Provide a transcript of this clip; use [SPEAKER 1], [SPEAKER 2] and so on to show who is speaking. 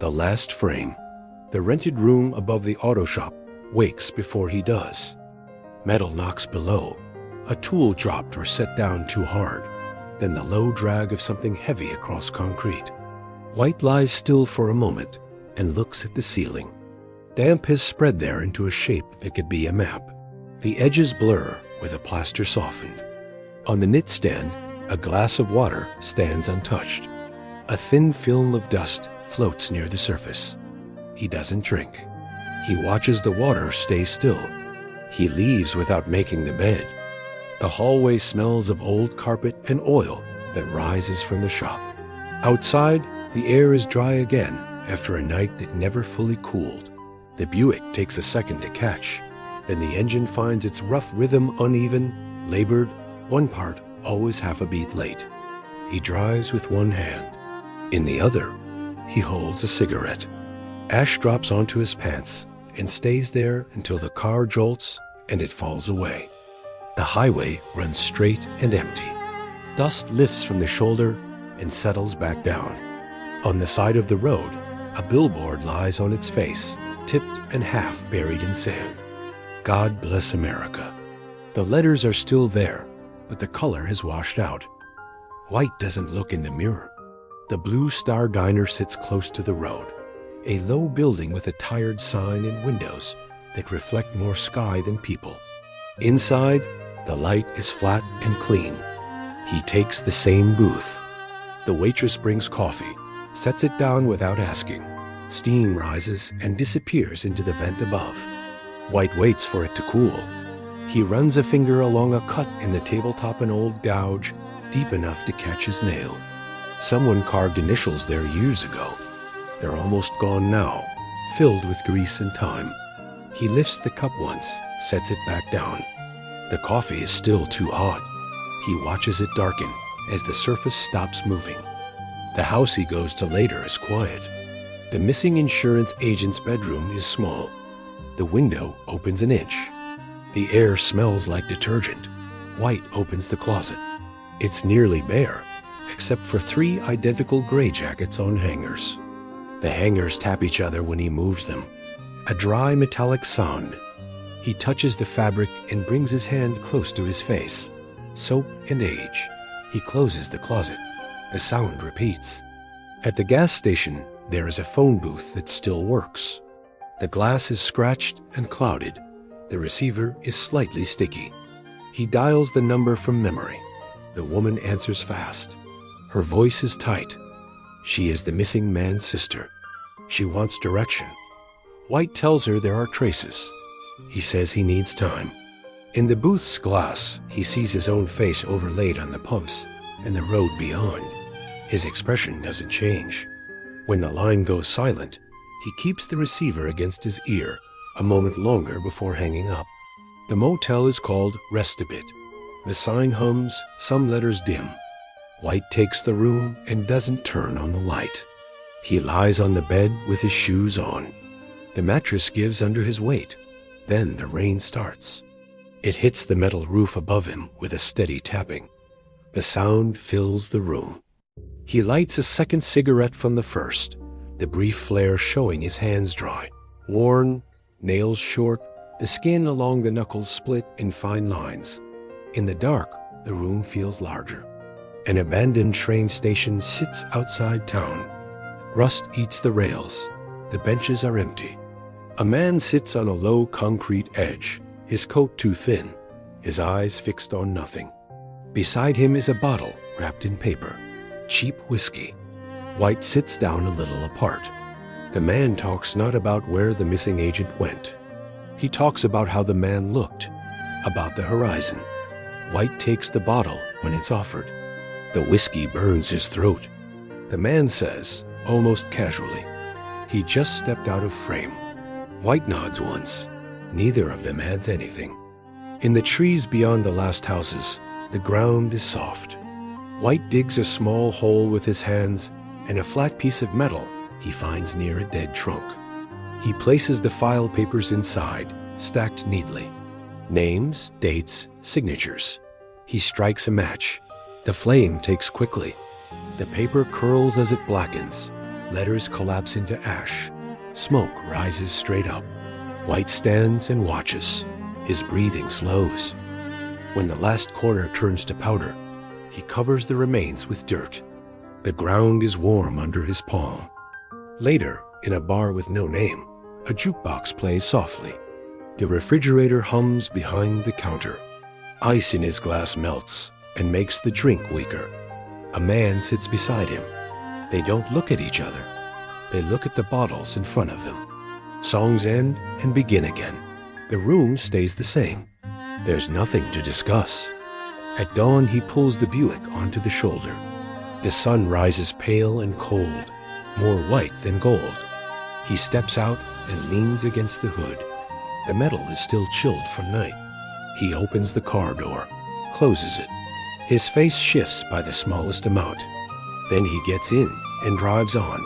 [SPEAKER 1] The last frame. The rented room above the auto shop wakes before he does. Metal knocks below. A tool dropped or set down too hard. Then the low drag of something heavy across concrete. White lies still for a moment and looks at the ceiling. Damp has spread there into a shape that could be a map. The edges blur where the plaster softened. On the knit stand, a glass of water stands untouched. A thin film of dust floats near the surface. He doesn't drink. He watches the water stay still. He leaves without making the bed. The hallway smells of old carpet and oil that rises from the shop. Outside, the air is dry again after a night that never fully cooled. The Buick takes a second to catch. Then the engine finds its rough rhythm uneven, labored, one part always half a beat late. He drives with one hand. In the other, he holds a cigarette. Ash drops onto his pants and stays there until the car jolts and it falls away. The highway runs straight and empty. Dust lifts from the shoulder and settles back down. On the side of the road, a billboard lies on its face, tipped and half buried in sand. God bless America. The letters are still there, but the color has washed out. White doesn't look in the mirror. The Blue Star Diner sits close to the road, a low building with a tired sign and windows that reflect more sky than people. Inside, the light is flat and clean. He takes the same booth. The waitress brings coffee, sets it down without asking. Steam rises and disappears into the vent above. White waits for it to cool. He runs a finger along a cut in the tabletop, an old gouge, deep enough to catch his nail. Someone carved initials there years ago. They're almost gone now, filled with grease and time. He lifts the cup once, sets it back down. The coffee is still too hot. He watches it darken as the surface stops moving. The house he goes to later is quiet. The missing insurance agent's bedroom is small. The window opens an inch. The air smells like detergent. White opens the closet. It's nearly bare, except for 3 identical gray jackets on hangers. The hangers tap each other when he moves them. A dry metallic sound. He touches the fabric and brings his hand close to his face. Soap and age. He closes the closet. The sound repeats. At the gas station, there is a phone booth that still works. The glass is scratched and clouded. The receiver is slightly sticky. He dials the number from memory. The woman answers fast. Her voice is tight. She is the missing man's sister. She wants direction. White tells her there are traces. He says he needs time. In the booth's glass, he sees his own face overlaid on the pumps and the road beyond. His expression doesn't change. When the line goes silent, he keeps the receiver against his ear a moment longer before hanging up. The motel is called Rest a Bit. The sign hums, some letters dim. White takes the room and doesn't turn on the light. He lies on the bed with his shoes on. The mattress gives under his weight. Then the rain starts. It hits the metal roof above him with a steady tapping. The sound fills the room. He lights a second cigarette from the first, the brief flare showing his hands dry, worn, nails short, the skin along the knuckles split in fine lines. In the dark, the room feels larger. An abandoned train station sits outside town. Rust eats the rails. The benches are empty. A man sits on a low concrete edge, his coat too thin, his eyes fixed on nothing. Beside him is a bottle wrapped in paper. Cheap whiskey. White sits down a little apart. The man talks not about where the missing agent went. He talks about how the man looked, about the horizon. White takes the bottle when it's offered. The whiskey burns his throat. The man says, almost casually, he just stepped out of frame. White nods once. Neither of them adds anything. In the trees beyond the last houses, the ground is soft. White digs a small hole with his hands and a flat piece of metal he finds near a dead trunk. He places the file papers inside, stacked neatly. Names, dates, signatures. He strikes a match. The flame takes quickly. The paper curls as it blackens. Letters collapse into ash. Smoke rises straight up. White stands and watches. His breathing slows. When the last corner turns to powder, he covers the remains with dirt. The ground is warm under his palm. Later, in a bar with no name, a jukebox plays softly. The refrigerator hums behind the counter. Ice in his glass melts and makes the drink weaker. A man sits beside him. They don't look at each other. They look at the bottles in front of them. Songs end and begin again. The room stays the same. There's nothing to discuss. At dawn, he pulls the Buick onto the shoulder. The sun rises pale and cold, more white than gold. He steps out and leans against the hood. The metal is still chilled from night. He opens the car door, closes it. His face shifts by the smallest amount. Then he gets in and drives on.